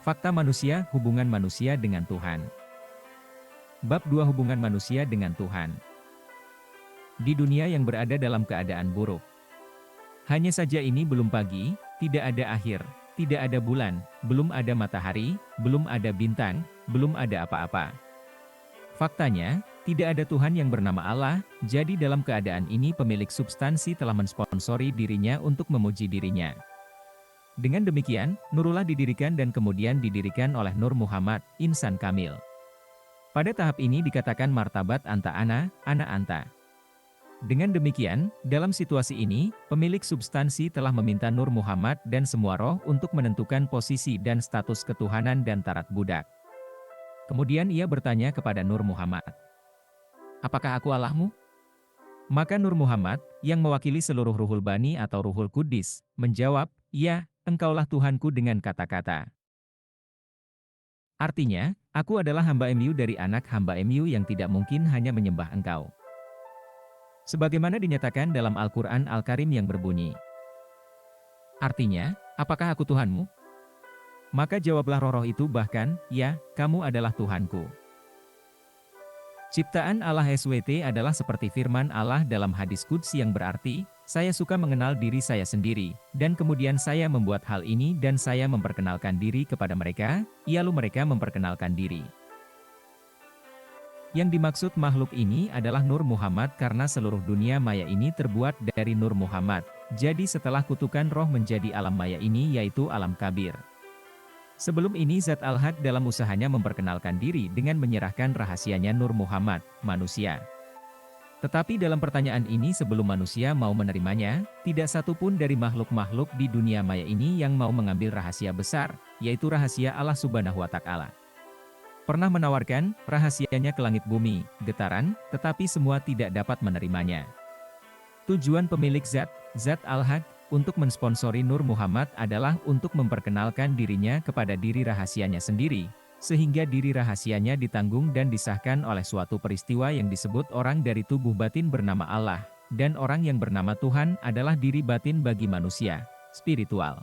Fakta manusia, hubungan manusia dengan Tuhan. Bab 2 Hubungan manusia dengan Tuhan. Di dunia yang berada dalam keadaan buruk. Hanya saja ini belum pagi, tidak ada akhir, tidak ada bulan, belum ada matahari, belum ada bintang, belum ada apa-apa. Faktanya, tidak ada Tuhan yang bernama Allah, jadi dalam keadaan ini pemilik substansi telah mensponsori dirinya untuk memuji dirinya. Dengan demikian, Nurullah didirikan dan kemudian didirikan oleh Nur Muhammad, insan kamil. Pada tahap ini dikatakan martabat anta ana anta. Dengan demikian, dalam situasi ini, pemilik substansi telah meminta Nur Muhammad dan semua roh untuk menentukan posisi dan status ketuhanan dan tarat budak. Kemudian ia bertanya kepada Nur Muhammad, "Apakah aku Allahmu?" Maka Nur Muhammad, yang mewakili seluruh Ruhul Bani atau Ruhul Kudus, menjawab, "Ya, engkaulah Tuhanku," dengan kata-kata. Artinya, aku adalah hamba MU dari anak hamba MU yang tidak mungkin hanya menyembah engkau. Sebagaimana dinyatakan dalam Al-Quran Al-Karim yang berbunyi. Artinya, apakah aku Tuhanmu? Maka jawablah roh-roh itu bahkan, ya, kamu adalah Tuhanku. Ciptaan Allah SWT adalah seperti firman Allah dalam hadis Qudsi yang berarti, saya suka mengenal diri saya sendiri, dan kemudian saya membuat hal ini dan saya memperkenalkan diri kepada mereka, lalu mereka memperkenalkan diri. Yang dimaksud makhluk ini adalah Nur Muhammad karena seluruh dunia maya ini terbuat dari Nur Muhammad, jadi setelah kutukan roh menjadi alam maya ini yaitu alam kabir. Sebelum ini Zat Al-Haq dalam usahanya memperkenalkan diri dengan menyerahkan rahasianya Nur Muhammad, manusia. Tetapi dalam pertanyaan ini sebelum manusia mau menerimanya, tidak satu pun dari makhluk-makhluk di dunia maya ini yang mau mengambil rahasia besar, yaitu rahasia Allah Subhanahu wa Ta'ala. Pernah menawarkan rahasianya ke langit bumi, getaran, tetapi semua tidak dapat menerimanya. Tujuan pemilik Zat Al-Haq, untuk mensponsori Nur Muhammad adalah untuk memperkenalkan dirinya kepada diri rahasianya sendiri, sehingga diri rahasianya ditanggung dan disahkan oleh suatu peristiwa yang disebut orang dari tubuh batin bernama Allah, dan orang yang bernama Tuhan adalah diri batin bagi manusia, spiritual.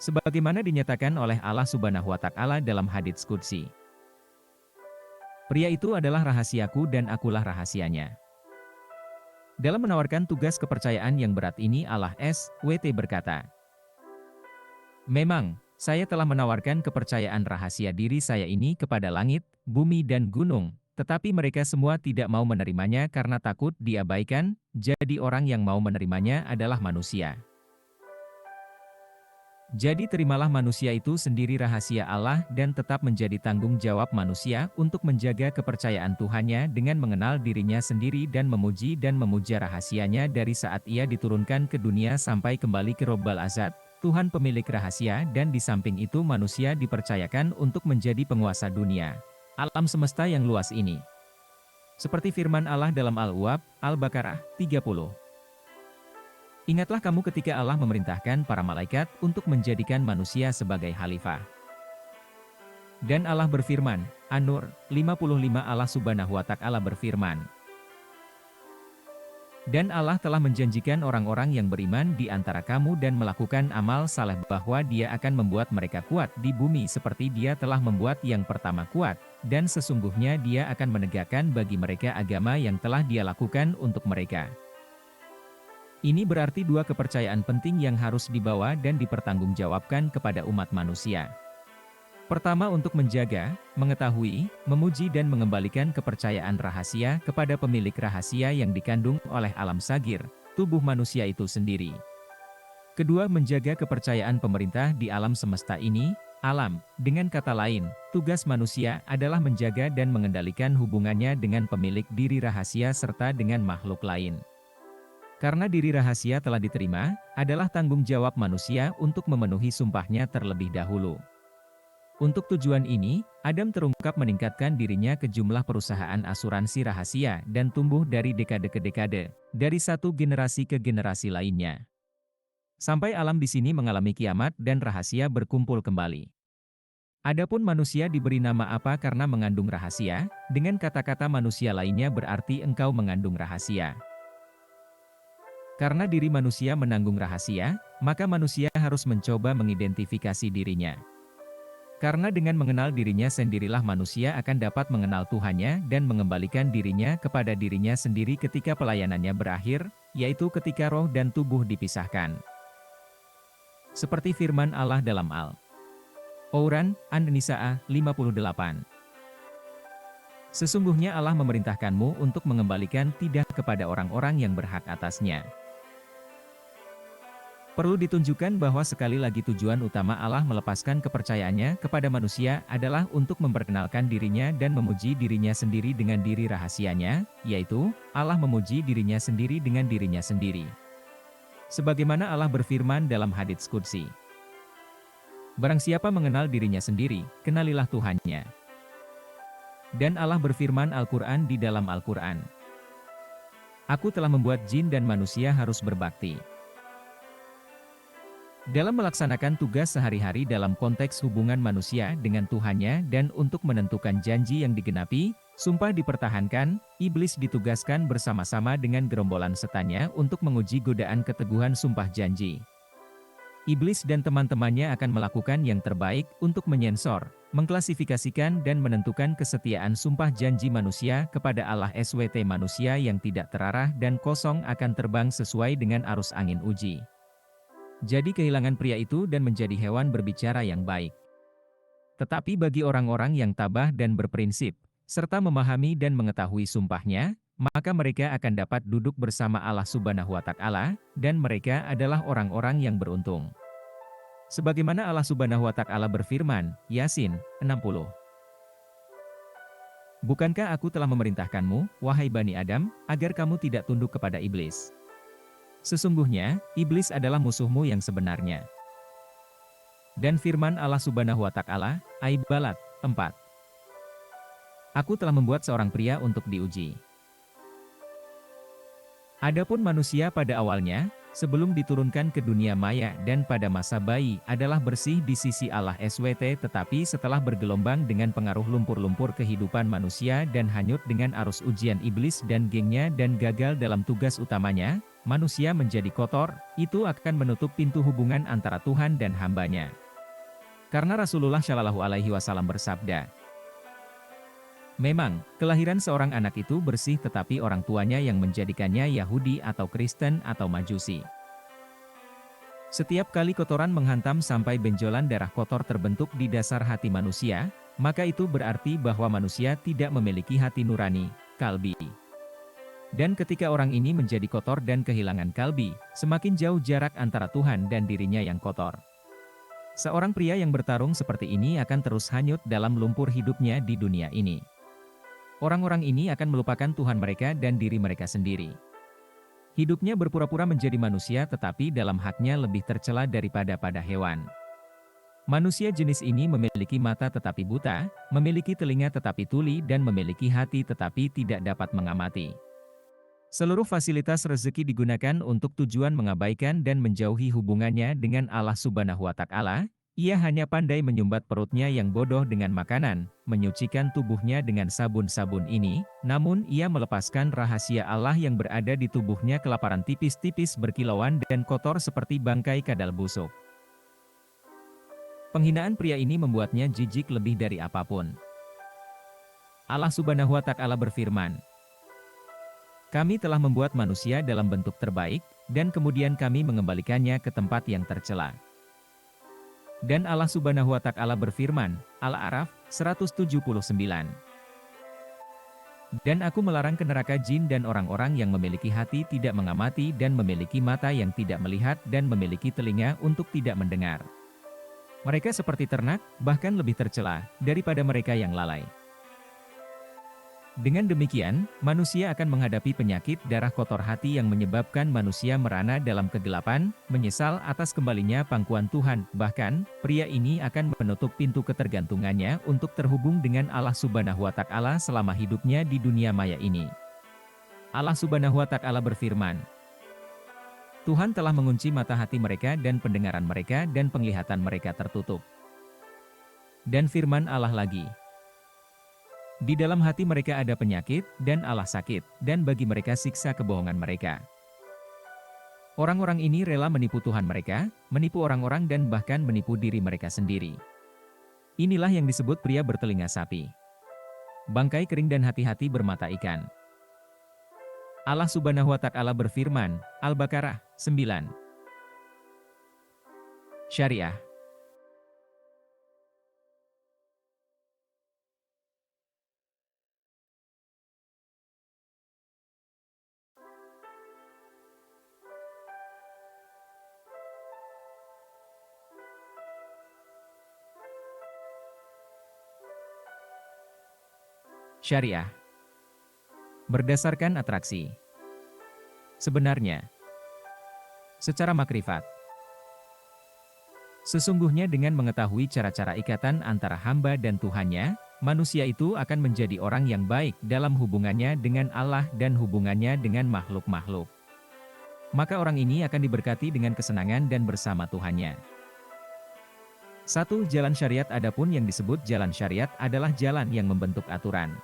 Sebagaimana dinyatakan oleh Allah Subhanahu wa Ta'ala dalam hadits Qudsi. Pria itu adalah rahasiaku dan akulah rahasianya. Dalam menawarkan tugas kepercayaan yang berat ini Allah SWT berkata, "Memang, saya telah menawarkan kepercayaan rahasia diri saya ini kepada langit, bumi dan gunung, tetapi mereka semua tidak mau menerimanya karena takut diabaikan, jadi orang yang mau menerimanya adalah manusia. Jadi terimalah manusia itu sendiri rahasia Allah dan tetap menjadi tanggung jawab manusia untuk menjaga kepercayaan Tuhannya dengan mengenal dirinya sendiri dan memuji dan memuja rahasianya dari saat ia diturunkan ke dunia sampai kembali ke Rabbul Azad, Tuhan pemilik rahasia, dan di samping itu manusia dipercayakan untuk menjadi penguasa dunia, alam semesta yang luas ini. Seperti firman Allah dalam Al-Uwab, Al-Baqarah 30. Ingatlah kamu ketika Allah memerintahkan para malaikat untuk menjadikan manusia sebagai khalifah. Dan Allah berfirman, An-Nur 55 Allah Subhanahu wa Ta'ala berfirman. Dan Allah telah menjanjikan orang-orang yang beriman di antara kamu dan melakukan amal saleh bahwa Dia akan membuat mereka kuat di bumi seperti Dia telah membuat yang pertama kuat, dan sesungguhnya Dia akan menegakkan bagi mereka agama yang telah Dia lakukan untuk mereka. Ini berarti dua kepercayaan penting yang harus dibawa dan dipertanggungjawabkan kepada umat manusia. Pertama untuk menjaga, mengetahui, memuji dan mengembalikan kepercayaan rahasia kepada pemilik rahasia yang dikandung oleh alam sagir, tubuh manusia itu sendiri. Kedua menjaga kepercayaan pemerintah di alam semesta ini, alam, dengan kata lain, tugas manusia adalah menjaga dan mengendalikan hubungannya dengan pemilik diri rahasia serta dengan makhluk lain. Karena diri rahasia telah diterima, adalah tanggung jawab manusia untuk memenuhi sumpahnya terlebih dahulu. Untuk tujuan ini, Adam terungkap meningkatkan dirinya ke jumlah perusahaan asuransi rahasia dan tumbuh dari dekade ke dekade, dari satu generasi ke generasi lainnya. Sampai alam di sini mengalami kiamat dan rahasia berkumpul kembali. Adapun manusia diberi nama apa karena mengandung rahasia, dengan kata-kata manusia lainnya berarti engkau mengandung rahasia. Karena diri manusia menanggung rahasia, maka manusia harus mencoba mengidentifikasi dirinya. Karena dengan mengenal dirinya sendirilah manusia akan dapat mengenal Tuhannya dan mengembalikan dirinya kepada dirinya sendiri ketika pelayanannya berakhir, yaitu ketika roh dan tubuh dipisahkan. Seperti firman Allah dalam Al-Quran, An-Nisa'a 58. Sesungguhnya Allah memerintahkanmu untuk mengembalikan tidak kepada orang-orang yang berhak atasnya. Perlu ditunjukkan bahwa sekali lagi tujuan utama Allah melepaskan kepercayaannya kepada manusia adalah untuk memperkenalkan dirinya dan memuji dirinya sendiri dengan diri rahasianya, yaitu, Allah memuji dirinya sendiri dengan dirinya sendiri. Sebagaimana Allah berfirman dalam hadits qudsi. Barang siapa mengenal dirinya sendiri, kenalilah Tuhannya. Dan Allah berfirman Al-Quran di dalam Al-Quran. Aku telah membuat jin dan manusia harus berbakti. Dalam melaksanakan tugas sehari-hari dalam konteks hubungan manusia dengan Tuhannya dan untuk menentukan janji yang digenapi, sumpah dipertahankan, iblis ditugaskan bersama-sama dengan gerombolan setannya untuk menguji godaan keteguhan sumpah janji. Iblis dan teman-temannya akan melakukan yang terbaik untuk menyensor, mengklasifikasikan dan menentukan kesetiaan sumpah janji manusia kepada Allah SWT. Manusia yang tidak terarah dan kosong akan terbang sesuai dengan arus angin uji. Jadi kehilangan pria itu dan menjadi hewan berbicara yang baik. Tetapi bagi orang-orang yang tabah dan berprinsip, serta memahami dan mengetahui sumpahnya, maka mereka akan dapat duduk bersama Allah Subhanahu wa Ta'ala, dan mereka adalah orang-orang yang beruntung. Sebagaimana Allah Subhanahu wa Ta'ala berfirman, Yasin 60. Bukankah aku telah memerintahkanmu, wahai Bani Adam, agar kamu tidak tunduk kepada iblis? Sesungguhnya, iblis adalah musuhmu yang sebenarnya. Dan firman Allah Subhanahu wa Ta'ala, Al-Balad 4. Aku telah membuat seorang pria untuk diuji. Adapun manusia pada awalnya, sebelum diturunkan ke dunia maya dan pada masa bayi adalah bersih di sisi Allah SWT, tetapi setelah bergelombang dengan pengaruh lumpur-lumpur kehidupan manusia dan hanyut dengan arus ujian iblis dan gengnya dan gagal dalam tugas utamanya, manusia menjadi kotor, itu akan menutup pintu hubungan antara Tuhan dan hambanya. Karena Rasulullah Shallallahu Alaihi Wasallam bersabda, memang, kelahiran seorang anak itu bersih tetapi orang tuanya yang menjadikannya Yahudi atau Kristen atau Majusi. Setiap kali kotoran menghantam sampai benjolan darah kotor terbentuk di dasar hati manusia, maka itu berarti bahwa manusia tidak memiliki hati nurani, kalbi. Dan ketika orang ini menjadi kotor dan kehilangan kalbi, semakin jauh jarak antara Tuhan dan dirinya yang kotor. Seorang pria yang bertarung seperti ini akan terus hanyut dalam lumpur hidupnya di dunia ini. Orang-orang ini akan melupakan Tuhan mereka dan diri mereka sendiri. Hidupnya berpura-pura menjadi manusia tetapi dalam haknya lebih tercela daripada pada hewan. Manusia jenis ini memiliki mata tetapi buta, memiliki telinga tetapi tuli dan memiliki hati tetapi tidak dapat mengamati. Seluruh fasilitas rezeki digunakan untuk tujuan mengabaikan dan menjauhi hubungannya dengan Allah Subhanahu wa Ta'ala. Ia hanya pandai menyumbat perutnya yang bodoh dengan makanan, menyucikan tubuhnya dengan sabun-sabun ini, namun ia melepaskan rahasia Allah yang berada di tubuhnya kelaparan tipis-tipis berkilauan dan kotor seperti bangkai kadal busuk. Penghinaan pria ini membuatnya jijik lebih dari apapun. Allah Subhanahu wa Ta'ala berfirman, kami telah membuat manusia dalam bentuk terbaik, dan kemudian kami mengembalikannya ke tempat yang tercela. Dan Allah Subhanahu wa Ta'ala berfirman, Al-A'raf 179. Dan aku melarang ke neraka jin dan orang-orang yang memiliki hati tidak mengamati dan memiliki mata yang tidak melihat dan memiliki telinga untuk tidak mendengar. Mereka seperti ternak, bahkan lebih tercela daripada mereka yang lalai. Dengan demikian, manusia akan menghadapi penyakit darah kotor hati yang menyebabkan manusia merana dalam kegelapan, menyesal atas kembalinya pangkuan Tuhan. Bahkan, pria ini akan menutup pintu ketergantungannya untuk terhubung dengan Allah Subhanahu wa Ta'ala selama hidupnya di dunia maya ini. Allah Subhanahu wa Ta'ala berfirman, Tuhan telah mengunci mata hati mereka dan pendengaran mereka dan penglihatan mereka tertutup. Dan firman Allah lagi, di dalam hati mereka ada penyakit, dan Allah sakit, dan bagi mereka siksa kebohongan mereka. Orang-orang ini rela menipu Tuhan mereka, menipu orang-orang dan bahkan menipu diri mereka sendiri. Inilah yang disebut pria bertelinga sapi. Bangkai kering dan hati-hati bermata ikan. Allah Subhanahu wa Ta'ala berfirman, Al-Baqarah 9. Syariah. Syariah. Berdasarkan atraksi. Sebenarnya, secara makrifat, sesungguhnya dengan mengetahui cara-cara ikatan antara hamba dan Tuhannya, manusia itu akan menjadi orang yang baik dalam hubungannya dengan Allah dan hubungannya dengan makhluk-makhluk. Maka orang ini akan diberkati dengan kesenangan dan bersama Tuhannya. Satu jalan syariat. Adapun yang disebut jalan syariat adalah jalan yang membentuk aturan,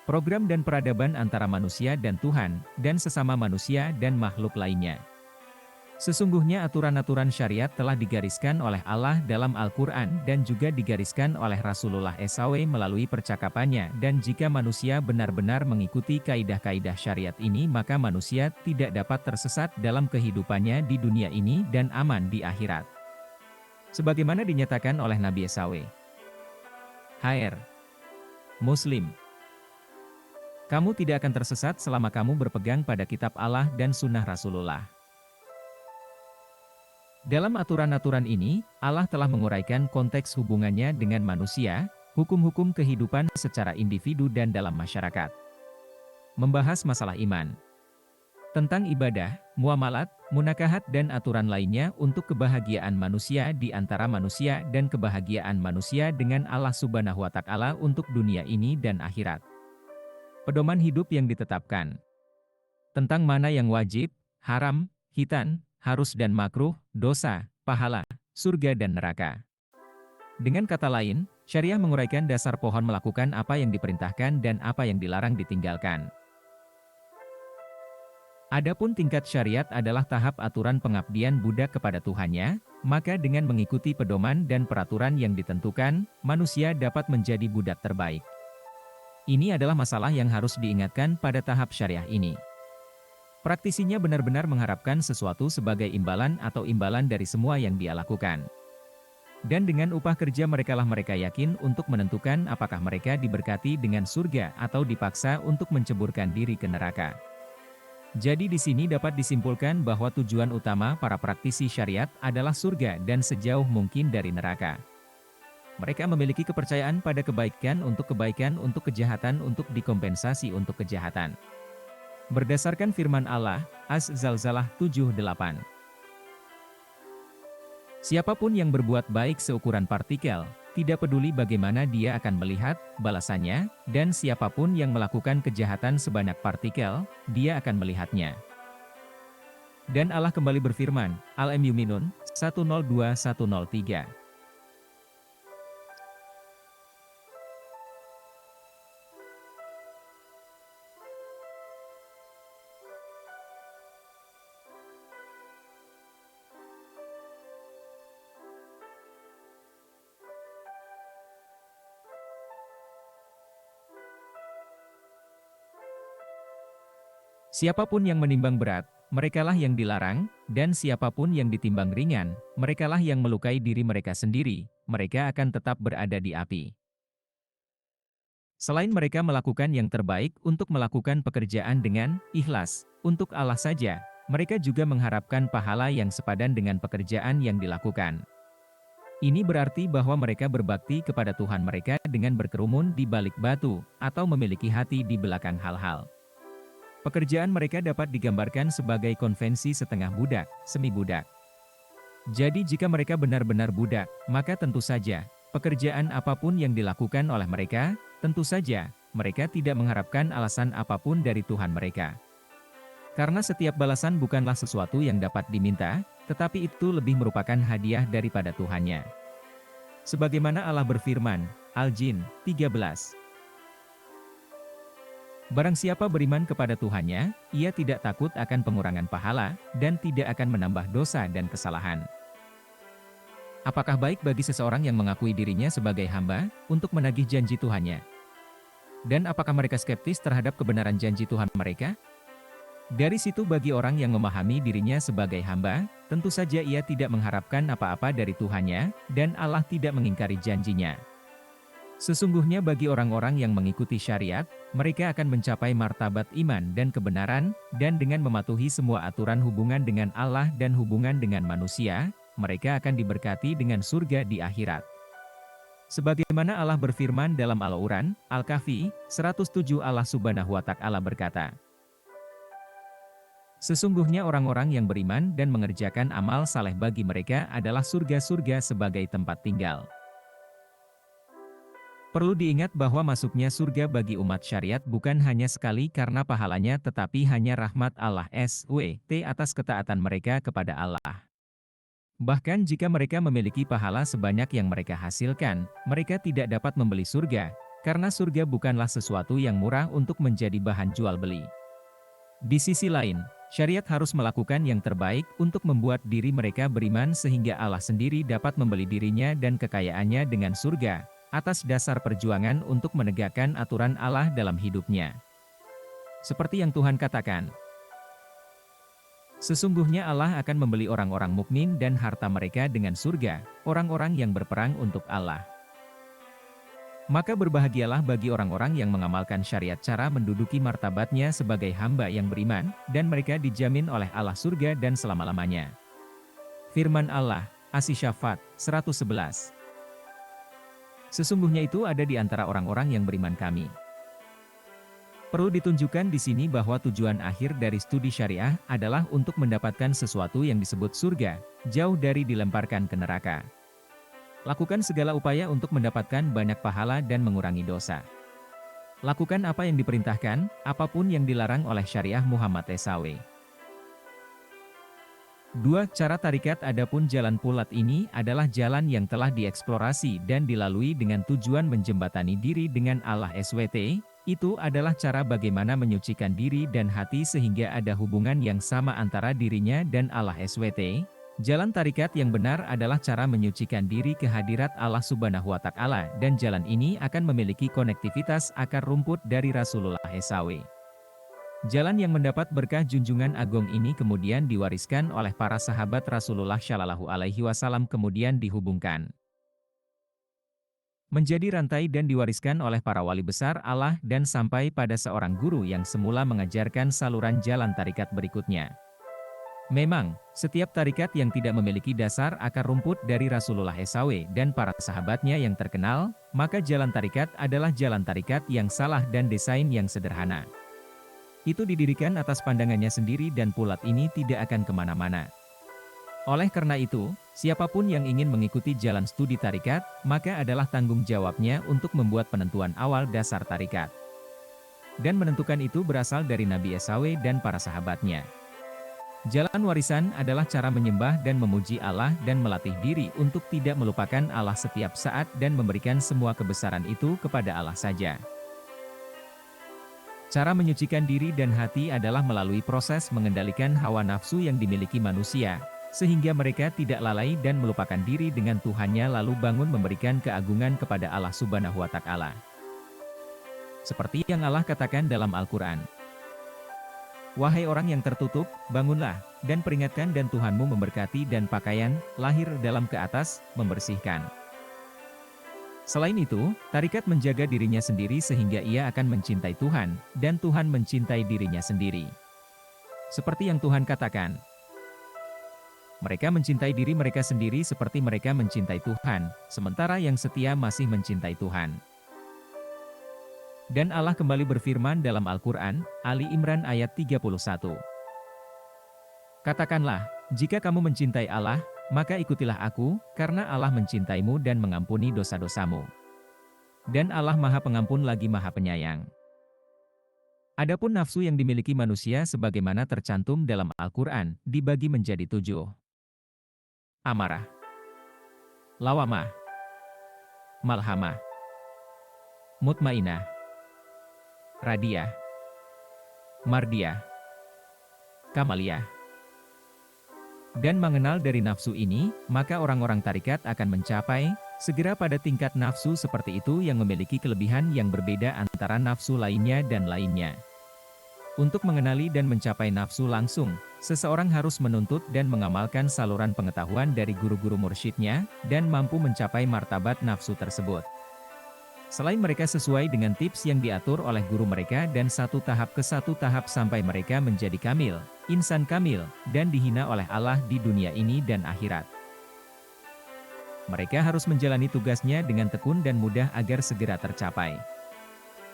program dan peradaban antara manusia dan Tuhan, dan sesama manusia dan makhluk lainnya. Sesungguhnya aturan-aturan syariat telah digariskan oleh Allah dalam Al-Quran dan juga digariskan oleh Rasulullah SAW melalui percakapannya, dan jika manusia benar-benar mengikuti kaidah-kaidah syariat ini maka manusia tidak dapat tersesat dalam kehidupannya di dunia ini dan aman di akhirat. Sebagaimana dinyatakan oleh Nabi SAW. HR. Muslim. Kamu tidak akan tersesat selama kamu berpegang pada kitab Allah dan sunnah Rasulullah. Dalam aturan-aturan ini, Allah telah menguraikan konteks hubungannya dengan manusia, hukum-hukum kehidupan secara individu dan dalam masyarakat. Membahas masalah iman, tentang ibadah, muamalat, munakahat dan aturan lainnya untuk kebahagiaan manusia di antara manusia dan kebahagiaan manusia dengan Allah Subhanahu wa Ta'ala untuk dunia ini dan akhirat. Pedoman hidup yang ditetapkan tentang mana yang wajib, haram, khitan, harus dan makruh, dosa, pahala, surga dan neraka. Dengan kata lain, syariah menguraikan dasar pohon melakukan apa yang diperintahkan dan apa yang dilarang ditinggalkan. Adapun tingkat syariat adalah tahap aturan pengabdian budak kepada Tuhannya, maka dengan mengikuti pedoman dan peraturan yang ditentukan, manusia dapat menjadi budak terbaik. Ini adalah masalah yang harus diingatkan pada tahap syariah ini. Praktisinya benar-benar mengharapkan sesuatu sebagai imbalan atau imbalan dari semua yang dia lakukan. Dan dengan upah kerja merekalah mereka yakin untuk menentukan apakah mereka diberkati dengan surga atau dipaksa untuk menceburkan diri ke neraka. Jadi di sini dapat disimpulkan bahwa tujuan utama para praktisi syariat adalah surga dan sejauh mungkin dari neraka. Mereka memiliki kepercayaan pada kebaikan untuk kejahatan untuk dikompensasi untuk kejahatan. Berdasarkan firman Allah, Az-Zalzalah 7:8. Siapapun yang berbuat baik seukuran partikel, tidak peduli bagaimana dia akan melihat balasannya, dan siapapun yang melakukan kejahatan sebanyak partikel, dia akan melihatnya. Dan Allah kembali berfirman, Al-Mu'minun 102-103. Siapapun yang menimbang berat, merekalah yang dilarang, dan siapapun yang ditimbang ringan, merekalah yang melukai diri mereka sendiri, mereka akan tetap berada di api. Selain mereka melakukan yang terbaik untuk melakukan pekerjaan dengan ikhlas, untuk Allah saja, mereka juga mengharapkan pahala yang sepadan dengan pekerjaan yang dilakukan. Ini berarti bahwa mereka berbakti kepada Tuhan mereka dengan berkerumun di balik batu, atau memiliki hati di belakang hal-hal. Pekerjaan mereka dapat digambarkan sebagai konvensi setengah budak, semi budak. Jadi jika mereka benar-benar budak, maka tentu saja, pekerjaan apapun yang dilakukan oleh mereka, tentu saja, mereka tidak mengharapkan alasan apapun dari Tuhan mereka. Karena setiap balasan bukanlah sesuatu yang dapat diminta, tetapi itu lebih merupakan hadiah daripada Tuhannya. Sebagaimana Allah berfirman, Al-Jin 13. Barang siapa beriman kepada Tuhannya, ia tidak takut akan pengurangan pahala, dan tidak akan menambah dosa dan kesalahan. Apakah baik bagi seseorang yang mengakui dirinya sebagai hamba, untuk menagih janji Tuhannya? Dan apakah mereka skeptis terhadap kebenaran janji Tuhan mereka? Dari situ bagi orang yang memahami dirinya sebagai hamba, tentu saja ia tidak mengharapkan apa-apa dari Tuhannya, dan Allah tidak mengingkari janjinya. Sesungguhnya bagi orang-orang yang mengikuti syariat, mereka akan mencapai martabat iman dan kebenaran, dan dengan mematuhi semua aturan hubungan dengan Allah dan hubungan dengan manusia, mereka akan diberkati dengan surga di akhirat. Sebagaimana Allah berfirman dalam Al-Quran, Al-Kahfi, 107 Allah Subhanahu wa Ta'ala berkata, sesungguhnya orang-orang yang beriman dan mengerjakan amal saleh bagi mereka adalah surga-surga sebagai tempat tinggal. Perlu diingat bahwa masuknya surga bagi umat syariat bukan hanya sekali karena pahalanya tetapi hanya rahmat Allah SWT atas ketaatan mereka kepada Allah. Bahkan jika mereka memiliki pahala sebanyak yang mereka hasilkan, mereka tidak dapat membeli surga, karena surga bukanlah sesuatu yang murah untuk menjadi bahan jual beli. Di sisi lain, syariat harus melakukan yang terbaik untuk membuat diri mereka beriman sehingga Allah sendiri dapat membeli dirinya dan kekayaannya dengan surga, atas dasar perjuangan untuk menegakkan aturan Allah dalam hidupnya. Seperti yang Tuhan katakan, sesungguhnya Allah akan membeli orang-orang mukmin dan harta mereka dengan surga, orang-orang yang berperang untuk Allah. Maka berbahagialah bagi orang-orang yang mengamalkan syariat cara menduduki martabatnya sebagai hamba yang beriman, dan mereka dijamin oleh Allah surga dan selama-lamanya. Firman Allah, As-Syafat, 111. Sesungguhnya itu ada di antara orang-orang yang beriman kami. Perlu ditunjukkan di sini bahwa tujuan akhir dari studi syariah adalah untuk mendapatkan sesuatu yang disebut surga, jauh dari dilemparkan ke neraka. Lakukan segala upaya untuk mendapatkan banyak pahala dan mengurangi dosa. Lakukan apa yang diperintahkan, apapun yang dilarang oleh syariah Muhammad SAW. 2. Cara tarikat. Adapun jalan pulat ini adalah jalan yang telah dieksplorasi dan dilalui dengan tujuan menjembatani diri dengan Allah SWT, itu adalah cara bagaimana menyucikan diri dan hati sehingga ada hubungan yang sama antara dirinya dan Allah SWT. Jalan tarikat yang benar adalah cara menyucikan diri ke hadirat Allah Subhanahu wa Ta'ala, dan jalan ini akan memiliki konektivitas akar rumput dari Rasulullah SAW. Jalan yang mendapat berkah junjungan agung ini kemudian diwariskan oleh para sahabat Rasulullah Shallallahu Alaihi Wasallam kemudian dihubungkan menjadi rantai dan diwariskan oleh para wali besar Allah dan sampai pada seorang guru yang semula mengajarkan saluran jalan tarikat berikutnya. Memang, setiap tarikat yang tidak memiliki dasar akar rumput dari Rasulullah SAW dan para sahabatnya yang terkenal, maka jalan tarikat adalah jalan tarikat yang salah dan desain yang sederhana. Itu didirikan atas pandangannya sendiri dan pulat ini tidak akan kemana-mana. Oleh karena itu, siapapun yang ingin mengikuti jalan studi tarikat, maka adalah tanggung jawabnya untuk membuat penentuan awal dasar tarikat. Dan menentukan itu berasal dari Nabi SAW dan para sahabatnya. Jalan warisan adalah cara menyembah dan memuji Allah dan melatih diri untuk tidak melupakan Allah setiap saat dan memberikan semua kebesaran itu kepada Allah saja. Cara menyucikan diri dan hati adalah melalui proses mengendalikan hawa nafsu yang dimiliki manusia, sehingga mereka tidak lalai dan melupakan diri dengan Tuhannya lalu bangun memberikan keagungan kepada Allah Subhanahu wa Ta'ala. Seperti yang Allah katakan dalam Al-Quran. Wahai orang yang tertutup, bangunlah, dan peringatkan dan Tuhanmu memberkati dan pakaian, lahir dalam ke atas, membersihkan. Selain itu, tarikat menjaga dirinya sendiri sehingga ia akan mencintai Tuhan, dan Tuhan mencintai dirinya sendiri. Seperti yang Tuhan katakan, mereka mencintai diri mereka sendiri seperti mereka mencintai Tuhan, sementara yang setia masih mencintai Tuhan. Dan Allah kembali berfirman dalam Al-Quran, Ali Imran ayat 31. Katakanlah, jika kamu mencintai Allah, maka ikutilah aku, karena Allah mencintaimu dan mengampuni dosa-dosamu. Dan Allah Maha Pengampun lagi Maha Penyayang. Adapun nafsu yang dimiliki manusia sebagaimana tercantum dalam Al-Quran, dibagi menjadi 7. Amarah, Lawamah, Malhamah, Mutmainah, Radiyah, Mardiyah, Kamaliyah. dan mengenal dari nafsu ini, maka orang-orang tarikat akan mencapai segera pada tingkat nafsu seperti itu yang memiliki kelebihan yang berbeda antara nafsu lainnya dan lainnya. Untuk mengenali dan mencapai nafsu langsung, seseorang harus menuntut dan mengamalkan saluran pengetahuan dari guru-guru mursyidnya, dan mampu mencapai martabat nafsu tersebut. Selain mereka sesuai dengan tips yang diatur oleh guru mereka dan satu tahap ke satu tahap sampai mereka menjadi kamil, insan kamil, dan dihina oleh Allah di dunia ini dan akhirat. Mereka harus menjalani tugasnya dengan tekun dan mudah agar segera tercapai.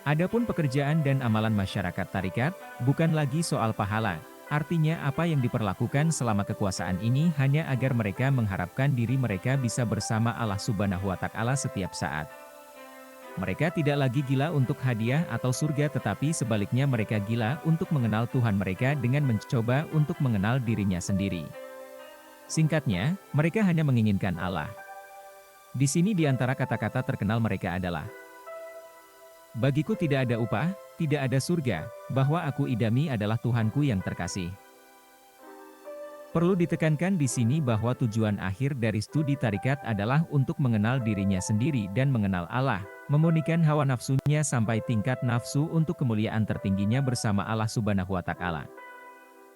Adapun pekerjaan dan amalan masyarakat tarikat, bukan lagi soal pahala, artinya apa yang diperlakukan selama kekuasaan ini hanya agar mereka mengharapkan diri mereka bisa bersama Allah Subhanahu wa Ta'ala setiap saat. Mereka tidak lagi gila untuk hadiah atau surga tetapi sebaliknya mereka gila untuk mengenal Tuhan mereka dengan mencoba untuk mengenal dirinya sendiri. Singkatnya, mereka hanya menginginkan Allah. Di sini di antara kata-kata terkenal mereka adalah, bagiku tidak ada upah, tidak ada surga, bahwa aku idami adalah Tuhanku yang terkasih. Perlu ditekankan di sini bahwa tujuan akhir dari studi tarikat adalah untuk mengenal dirinya sendiri dan mengenal Allah, memurnikan hawa nafsunya sampai tingkat nafsu untuk kemuliaan tertingginya bersama Allah Subhanahu wa Ta'ala.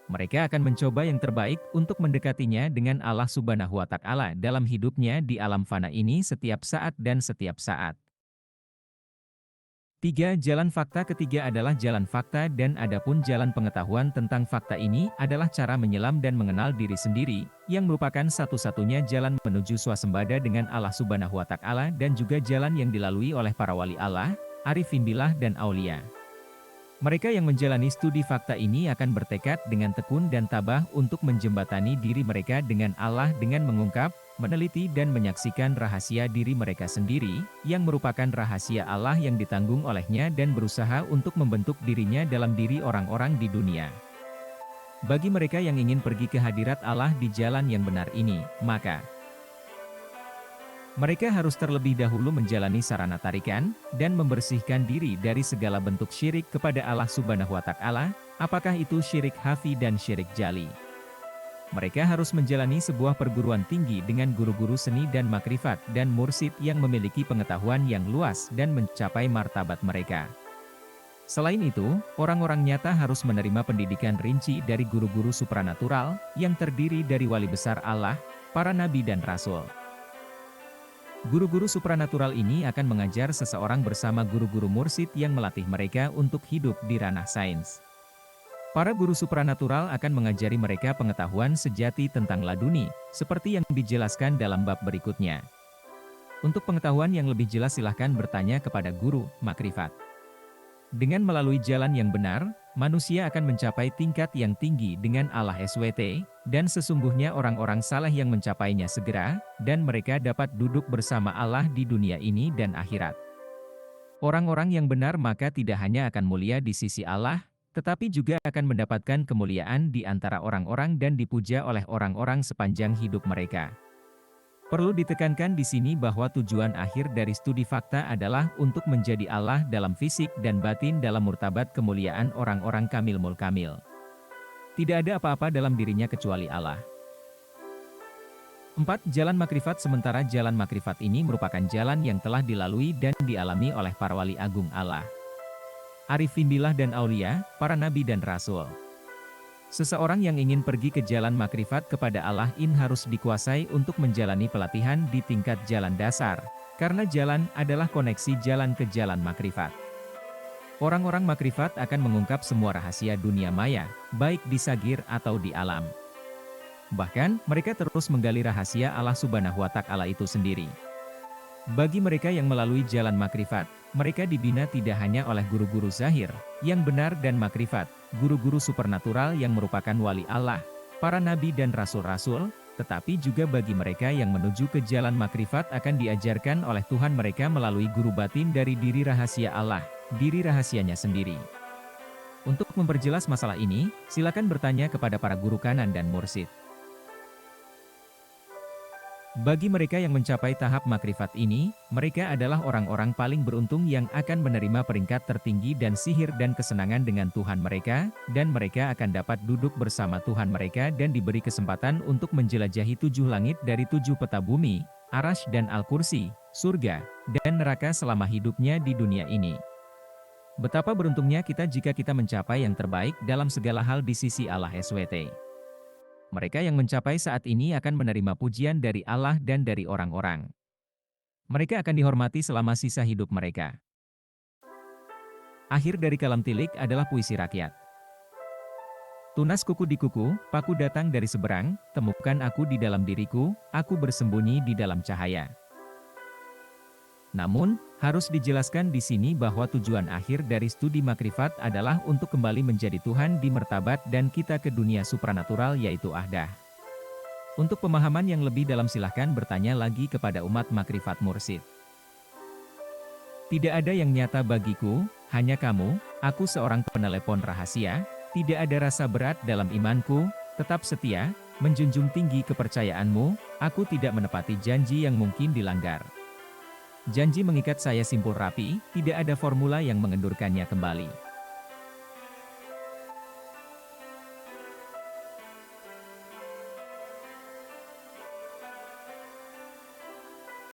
Mereka akan mencoba yang terbaik untuk mendekatinya dengan Allah Subhanahu wa Ta'ala dalam hidupnya di alam fana ini setiap saat dan setiap saat. 3. Jalan fakta ketiga adalah jalan fakta dan adapun jalan pengetahuan tentang fakta ini adalah cara menyelam dan mengenal diri sendiri, yang merupakan satu-satunya jalan menuju swasembada dengan Allah Subhanahu wa Ta'ala dan juga jalan yang dilalui oleh para wali Allah, arifin billah dan aulia. Mereka yang menjalani studi fakta ini akan bertekad dengan tekun dan tabah untuk menjembatani diri mereka dengan Allah dengan mengungkap, meneliti dan menyaksikan rahasia diri mereka sendiri, yang merupakan rahasia Allah yang ditanggung olehnya dan berusaha untuk membentuk dirinya dalam diri orang-orang di dunia. Bagi mereka yang ingin pergi ke hadirat Allah di jalan yang benar ini, maka mereka harus terlebih dahulu menjalani sarana tarikan, dan membersihkan diri dari segala bentuk syirik kepada Allah Subhanahu wa Ta'ala, apakah itu syirik khafi dan syirik jali. Mereka harus menjalani sebuah perguruan tinggi dengan guru-guru seni dan makrifat dan mursyid yang memiliki pengetahuan yang luas dan mencapai martabat mereka. Selain itu, orang-orang nyata harus menerima pendidikan rinci dari guru-guru supranatural, yang terdiri dari wali besar Allah, para nabi dan rasul. Guru-guru supranatural ini akan mengajar seseorang bersama guru-guru mursyid yang melatih mereka untuk hidup di ranah sains. Para guru supranatural akan mengajari mereka pengetahuan sejati tentang laduni, seperti yang dijelaskan dalam bab berikutnya. Untuk pengetahuan yang lebih jelas silahkan bertanya kepada guru makrifat. Dengan melalui jalan yang benar, manusia akan mencapai tingkat yang tinggi dengan Allah SWT, dan sesungguhnya orang-orang saleh yang mencapainya segera, dan mereka dapat duduk bersama Allah di dunia ini dan akhirat. Orang-orang yang benar maka tidak hanya akan mulia di sisi Allah, tetapi juga akan mendapatkan kemuliaan di antara orang-orang dan dipuja oleh orang-orang sepanjang hidup mereka. Perlu ditekankan di sini bahwa tujuan akhir dari studi fakta adalah untuk menjadi Allah dalam fisik dan batin dalam murtabat kemuliaan orang-orang kamil mulkamil. Tidak ada apa-apa dalam dirinya kecuali Allah. 4. Jalan makrifat. Sementara jalan makrifat ini merupakan jalan yang telah dilalui dan dialami oleh para wali agung Allah, arifin billah dan aulia, para nabi dan rasul. Seseorang yang ingin pergi ke jalan makrifat kepada Allah harus dikuasai untuk menjalani pelatihan di tingkat jalan dasar, karena jalan adalah koneksi jalan ke jalan makrifat. Orang-orang makrifat akan mengungkap semua rahasia dunia maya, baik di sagir atau di alam. Bahkan, mereka terus menggali rahasia Allah Subhanahu wa Ta'ala itu sendiri. Bagi mereka yang melalui jalan makrifat, mereka dibina tidak hanya oleh guru-guru zahir, yang benar dan makrifat, guru-guru supernatural yang merupakan wali Allah, para nabi dan rasul-rasul, tetapi juga bagi mereka yang menuju ke jalan makrifat akan diajarkan oleh Tuhan mereka melalui guru batin dari diri rahasia Allah, diri rahasianya sendiri. Untuk memperjelas masalah ini, silakan bertanya kepada para guru kanan dan mursyid. Bagi mereka yang mencapai tahap makrifat ini, mereka adalah orang-orang paling beruntung yang akan menerima peringkat tertinggi dan sihir dan kesenangan dengan Tuhan mereka, dan mereka akan dapat duduk bersama Tuhan mereka dan diberi kesempatan untuk menjelajahi 7 langit dari 7 peta bumi, Arash dan Al-Kursi, surga, dan neraka selama hidupnya di dunia ini. Betapa beruntungnya kita jika kita mencapai yang terbaik dalam segala hal di sisi Allah SWT. Mereka yang mencapai saat ini akan menerima pujian dari Allah dan dari orang-orang. Mereka akan dihormati selama sisa hidup mereka. Akhir dari kalam tilik adalah puisi rakyat. Tunas kuku di kuku, paku datang dari seberang, temukan aku di dalam diriku, aku bersembunyi di dalam cahaya. Namun, harus dijelaskan di sini bahwa tujuan akhir dari studi makrifat adalah untuk kembali menjadi Tuhan di mertabat dan kita ke dunia supranatural yaitu ahdah. Untuk pemahaman yang lebih dalam silahkan bertanya lagi kepada umat makrifat mursyid. Tidak ada yang nyata bagiku, hanya kamu, aku seorang penelepon rahasia, tidak ada rasa berat dalam imanku, tetap setia, menjunjung tinggi kepercayaanmu, aku tidak menepati janji yang mungkin dilanggar. Janji mengikat saya simpul rapi, tidak ada formula yang mengendurkannya kembali.